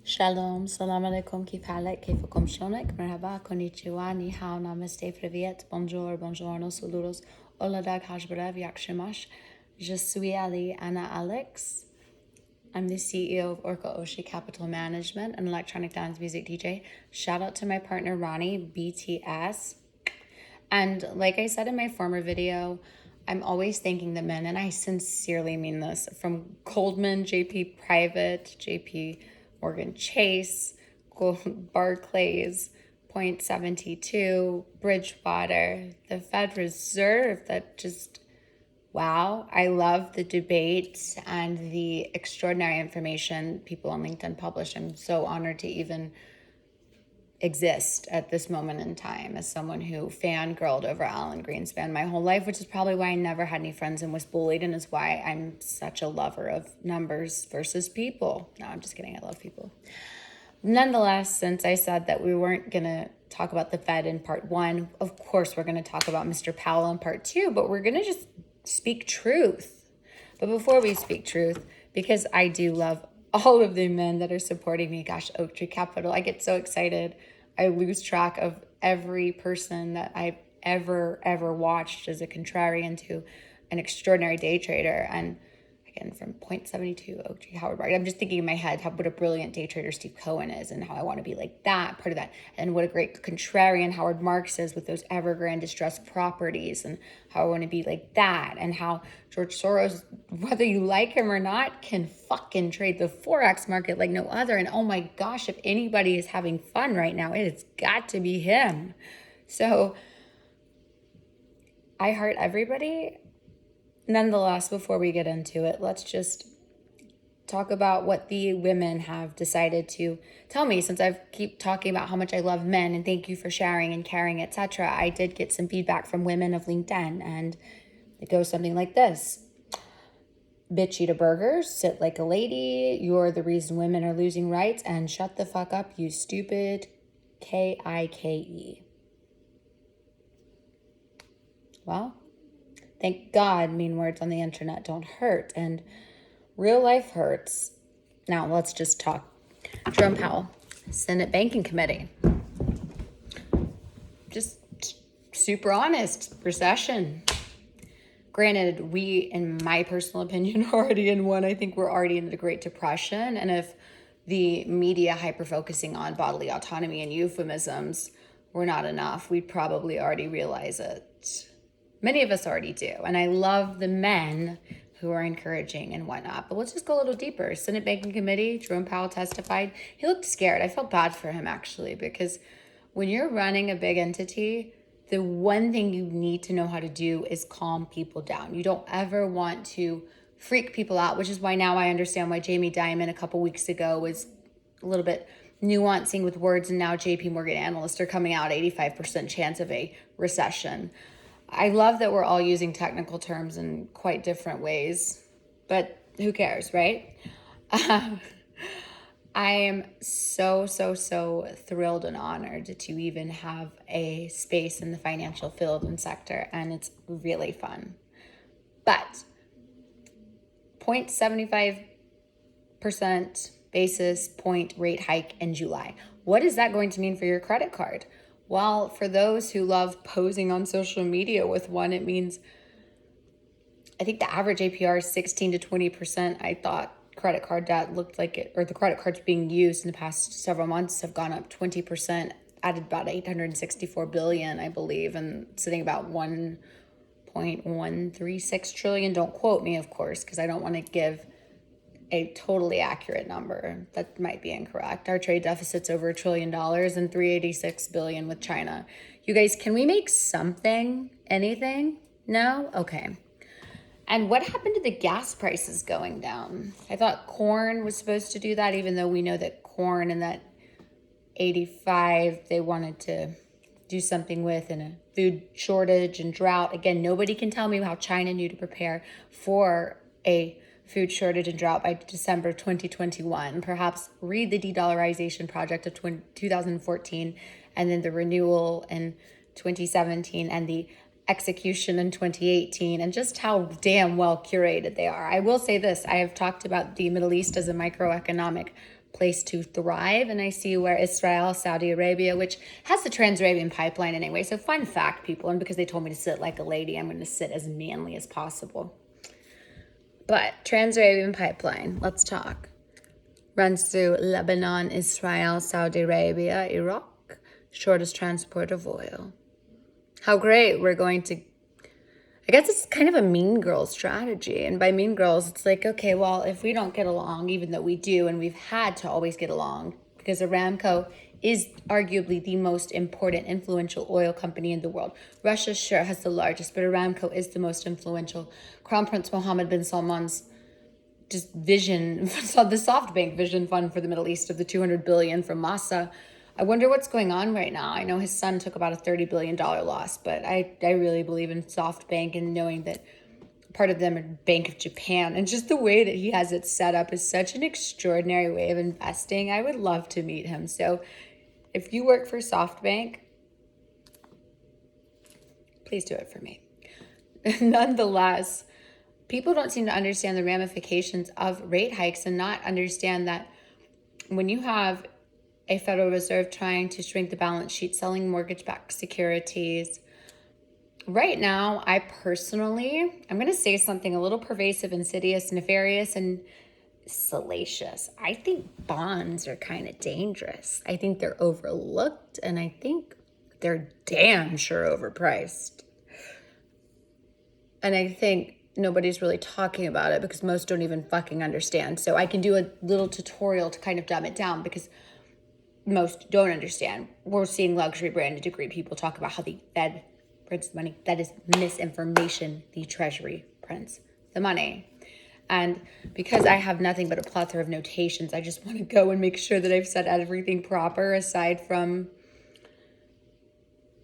Shalom, salam alaikum, kif halek, kaifakum shonek, merhaba, konnichiwa, ni hao, namaste, privyet, bonjour, buongiorno, saludos, hola dag, hashbarav, yak shemash. Je suis Ali Anna Alex. I'm the CEO of Orca Oshi Capital Management, an electronic dance music DJ. Shout out to my partner Ronnie, BTS. And like I said in my former video, I'm always thanking the men, and I sincerely mean this, from Goldman, JP Private, JP Morgan Chase, Barclays, Point 72, Bridgewater, the Fed Reserve, that just, wow. I love the debates and the extraordinary information people on LinkedIn publish. I'm so honored to even exist at this moment in time as someone who fangirled over Alan Greenspan my whole life, which is probably why I never had any friends and was bullied, and is why I'm such a lover of numbers versus people. No, I'm just kidding. I love people. Nonetheless, since I said that we weren't going to talk about the Fed in part one, of course we're going to talk about Mr. Powell in part two, but we're going to just speak truth. But before we speak truth, because I do love all of the men that are supporting me, gosh, Oak Tree Capital, I get so excited. I lose track of every person that I've ever watched as a contrarian to an extraordinary day trader. And again, from Point 72, Oak Tree, Howard Marks. I'm just thinking in my head what a brilliant day trader Steve Cohen is, and how I want to be like that, part of that. And what a great contrarian Howard Marks is with those Evergrande distressed properties, and how I want to be like that. And how George Soros, whether you like him or not, can fucking trade the Forex market like no other. And oh my gosh, if anybody is having fun right now, it's got to be him. So I heart everybody. Nonetheless, before we get into it, let's just talk about what the women have decided to tell me. Since I keep talking about how much I love men and thank you for sharing and caring, etc., I did get some feedback from women of LinkedIn, and it goes something like this. Bitch, eat a burger, sit like a lady, you're the reason women are losing rights, and shut the fuck up, you stupid Kike. Well, thank God mean words on the internet don't hurt, and real life hurts. Now let's just talk. Jerome Powell, Senate Banking Committee. Just super honest, recession. Granted, we, in my personal opinion, are already in one. I think we're already in the Great Depression, and if the media hyper-focusing on bodily autonomy and euphemisms were not enough, we'd probably already realize it. Many of us already do, and I love the men who are encouraging and whatnot. But let's just go a little deeper. Senate Banking Committee, Jerome Powell testified. He looked scared. I felt bad for him, actually, because when you're running a big entity, the one thing you need to know how to do is calm people down. You don't ever want to freak people out, which is why now I understand why Jamie Dimon a couple weeks ago was a little bit nuancing with words, and now JP Morgan analysts are coming out 85% chance of a recession. I love that we're all using technical terms in quite different ways, but who cares, right? I am so thrilled and honored to even have a space in the financial field and sector, and it's really fun. But 0.75% basis point rate hike in July. What is that going to mean for your credit card? Well, for those who love posing on social media with one, it means, I think the average APR is 16 to 20%. I thought credit card debt looked like it, or the credit cards being used in the past several months have gone up 20%, added about 864 billion, I believe, and sitting about 1.136 trillion. Don't quote me, of course, because I don't want to give a totally accurate number. That might be incorrect. Our trade deficit's over $1 trillion and 386 billion with China. You guys, can we make something? Anything? No? Okay. And what happened to the gas prices going down? I thought corn was supposed to do that, even though we know that corn in that 85 they wanted to do something with, in a food shortage and drought. Again, nobody can tell me how China knew to prepare for a food shortage and drought by December 2021. Perhaps read the de-dollarization project of 2014, and then the renewal in 2017, and the execution in 2018, and just how damn well curated they are. I will say this, I have talked about the Middle East as a microeconomic place to thrive. And I see where Israel, Saudi Arabia, which has the Trans-Arabian pipeline anyway. So fun fact, people, and because they told me to sit like a lady, I'm going to sit as manly as possible. But Trans-Arabian pipeline, let's talk. Runs through Lebanon, Israel, Saudi Arabia, Iraq. Shortest transport of oil. How great. We're going to, I guess it's kind of a mean girl strategy. And by mean girls, it's like, okay, well, if we don't get along, even though we do, and we've had to always get along, because Aramco is arguably the most important, influential oil company in the world. Russia sure has the largest, but Aramco is the most influential. Crown Prince Mohammed bin Salman's just vision, the SoftBank vision fund for the Middle East of the $200 billion from Massa. I wonder what's going on right now. I know his son took about a $30 billion loss, but I really believe in SoftBank and knowing that part of them are Bank of Japan. And just the way that he has it set up is such an extraordinary way of investing. I would love to meet him. So if you work for SoftBank, please do it for me. Nonetheless, people don't seem to understand the ramifications of rate hikes and not understand that when you have a Federal Reserve trying to shrink the balance sheet, selling mortgage-backed securities. Right now, I personally, I'm going to say something a little pervasive, insidious, nefarious, and salacious. I think bonds are kind of dangerous. I think they're overlooked, and I think they're damn sure overpriced. And I think nobody's really talking about it because most don't even fucking understand. So I can do a little tutorial to kind of dumb it down because most don't understand. We're seeing luxury branded degree people talk about how the Fed prints the money. That is misinformation. The Treasury prints the money. And because I have nothing but a plethora of notations, I just want to go and make sure that I've said everything proper aside from,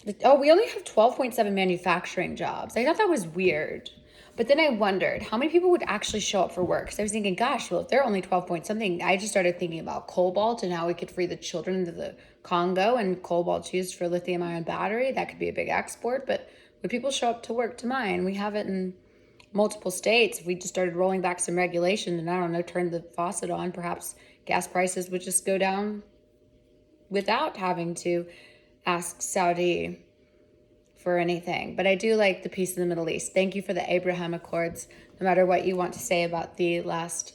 we only have 12.7 manufacturing jobs. I thought that was weird. But then I wondered how many people would actually show up for work. Because I was thinking, gosh, well, if they're only 12 point something, I just started thinking about cobalt and how we could free the children into the Congo and cobalt's used for lithium ion battery. That could be a big export. But would people show up to work to mine? We have it in multiple states. If we just started rolling back some regulation and, I don't know, turn the faucet on, perhaps gas prices would just go down without having to ask Saudi for anything. But I do like the peace in the Middle East. Thank you for the Abraham Accords. No matter what you want to say about the last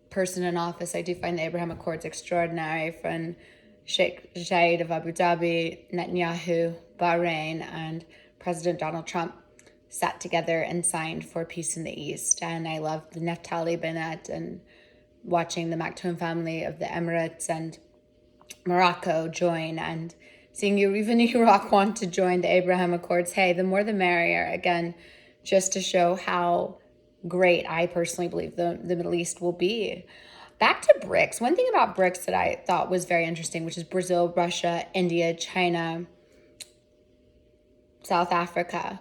person in office, I do find the Abraham Accords extraordinary. From Sheikh Zayed of Abu Dhabi, Netanyahu, Bahrain, and President Donald Trump sat together and signed for peace in the East. And I love the Naftali Bennett and watching the Maktoum family of the Emirates and Morocco join, and seeing you, even Iraq, want to join the Abraham Accords. Hey, the more the merrier. Again, just to show how great I personally believe the Middle East will be. Back to Brics. One thing about Brics that I thought was very interesting, which is Brazil, Russia, India, China, South Africa,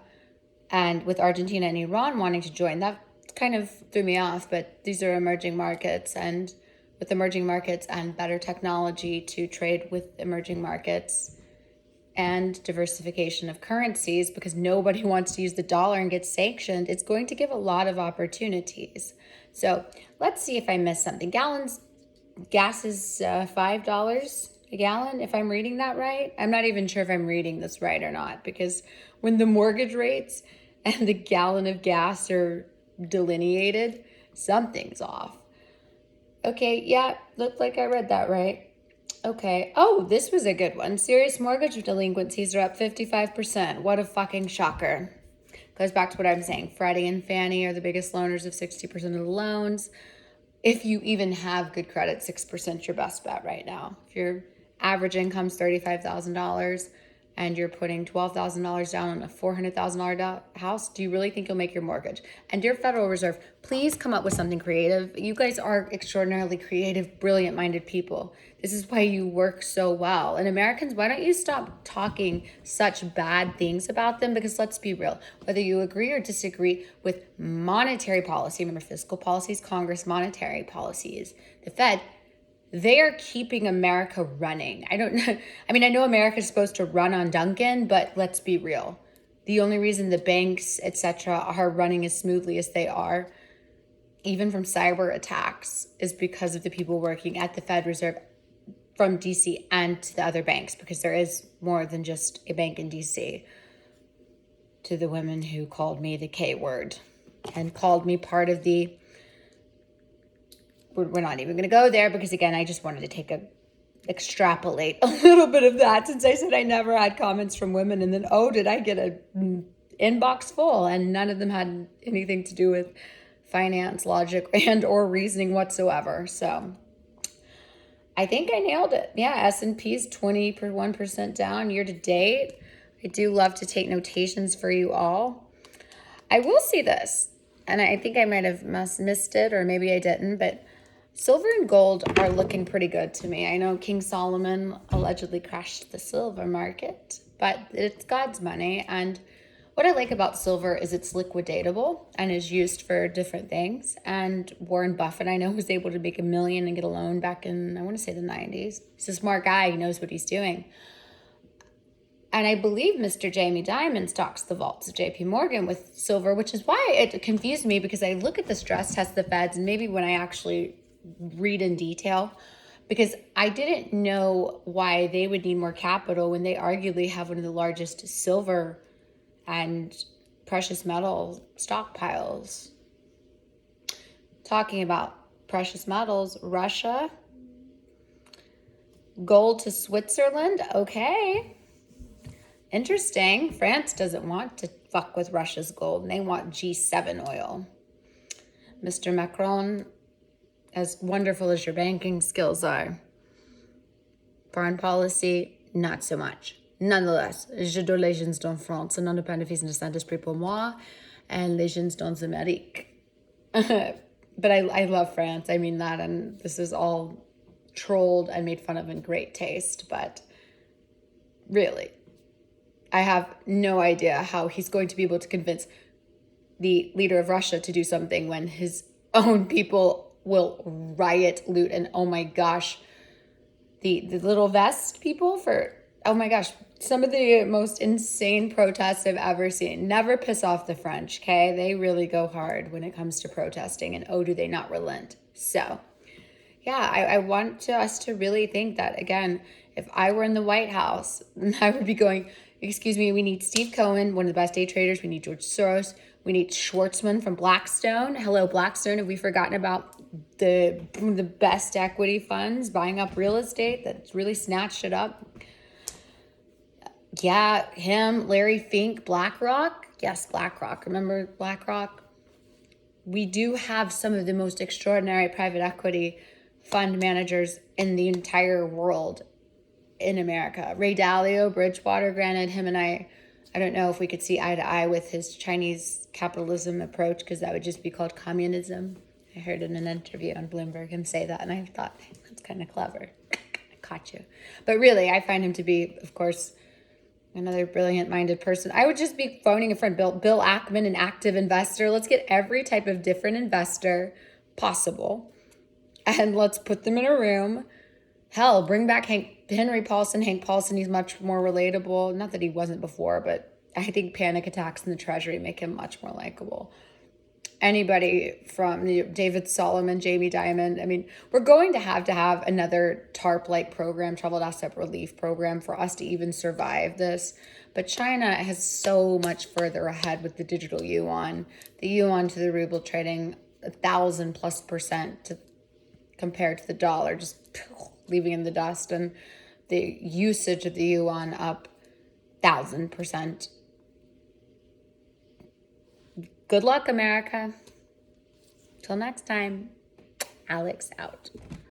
and with Argentina and Iran wanting to join. That kind of threw me off, but these are emerging markets, and with emerging markets and better technology to trade with emerging markets and diversification of currencies, because nobody wants to use the dollar and get sanctioned, it's going to give a lot of opportunities. So let's see if I missed something. Gas is $5 a gallon, if I'm reading that right. I'm not even sure if I'm reading this right or not, because when the mortgage rates and the gallon of gas are delineated, something's off. Okay, yeah, looked like I read that right. Okay. Oh, this was a good one. Serious mortgage delinquencies are up 55%. What a fucking shocker. Goes back to what I'm saying. Freddie and Fannie are the biggest loaners of 60% of the loans. If you even have good credit, 6% your best bet right now. If your average income's $35,000 and you're putting $12,000 down on a $400,000 house, do you really think you'll make your mortgage? And dear Federal Reserve, please come up with something creative. You guys are extraordinarily creative, brilliant-minded people. This is why you work so well. And Americans, why don't you stop talking such bad things about them? Because let's be real, whether you agree or disagree with monetary policy, remember fiscal policies, Congress, monetary policies, the Fed, they are keeping America running. I don't know. I mean, I know America's supposed to run on Duncan, but let's be real. The only reason the banks, etc., are running as smoothly as they are even from cyber attacks, is because of the people working at the Fed Reserve from DC and to the other banks, because there is more than just a bank in DC. To the women who called me the K word and called me part of the, we're not even going to go there, because again, I just wanted to extrapolate a little bit of that, since I said I never had comments from women, and then, oh, did I get a inbox full, and none of them had anything to do with finance, logic, and or reasoning whatsoever. So I think I nailed it. Yeah, S&P's 21% down year to date. I do love to take notations for you all. I will see this, and I think I might have missed it, or maybe I didn't, but silver and gold are looking pretty good to me. I know King Solomon allegedly crashed the silver market, but it's God's money. And what I like about silver is it's liquidatable and is used for different things. And Warren Buffett, I know, was able to make $1 million and get a loan back in, I want to say, the 90s. He's a smart guy. He knows what he's doing. And I believe Mr. Jamie Dimon stocks the vaults of JP Morgan with silver, which is why it confused me, because I look at the stress test the Feds, and maybe when I actually read in detail, because I didn't know why they would need more capital when they arguably have one of the largest silver and precious metal stockpiles. Talking about precious metals, Russia, gold to Switzerland, okay. Interesting. France doesn't want to fuck with Russia's gold, and they want G7 oil. Mr. Macron, as wonderful as your banking skills are, foreign policy, not so much. Nonetheless, j'adore les gens en France, un indépendant fils de Saint-Esprit pour moi, and les gens dans Amérique. But I love France. I mean that, and this is all trolled and made fun of in great taste, but really, I have no idea how he's going to be able to convince the leader of Russia to do something when his own people will riot, loot, and oh my gosh, the little vest people oh my gosh, some of the most insane protests I've ever seen. Never piss off the French, okay? They really go hard when it comes to protesting, and oh, do they not relent. So, yeah, I want us to really think that, again, if I were in the White House, I would be going, excuse me, we need Steve Cohen, one of the best day traders. We need George Soros. We need Schwartzman from Blackstone. Hello, Blackstone. Have we forgotten about the best equity funds buying up real estate that's really snatched it up? Yeah, him, Larry Fink, BlackRock. Yes, BlackRock. Remember BlackRock? We do have some of the most extraordinary private equity fund managers in the entire world in America. Ray Dalio, Bridgewater, granted, him and I don't know if we could see eye to eye with his Chinese capitalism approach, because that would just be called communism. I heard in an interview on Bloomberg him say that, and I thought, hey, that's kind of clever. I caught you. But really, I find him to be, of course, another brilliant-minded person. I would just be phoning a friend, Bill Ackman, an active investor. Let's get every type of different investor possible, and let's put them in a room. Hell, bring back Henry Paulson. Hank Paulson, he's much more relatable. Not that he wasn't before, but I think panic attacks in the Treasury make him much more likable. Anybody from David Solomon, Jamie Dimon. I mean, we're going to have another TARP-like program, Troubled Asset Relief Program, for us to even survive this. But China has so much further ahead with the digital yuan. The yuan to the ruble trading 1,000+% compared to the dollar, just leaving in the dust, and the usage of the yuan up 1,000%. Good luck, America. Till next time, Alex out.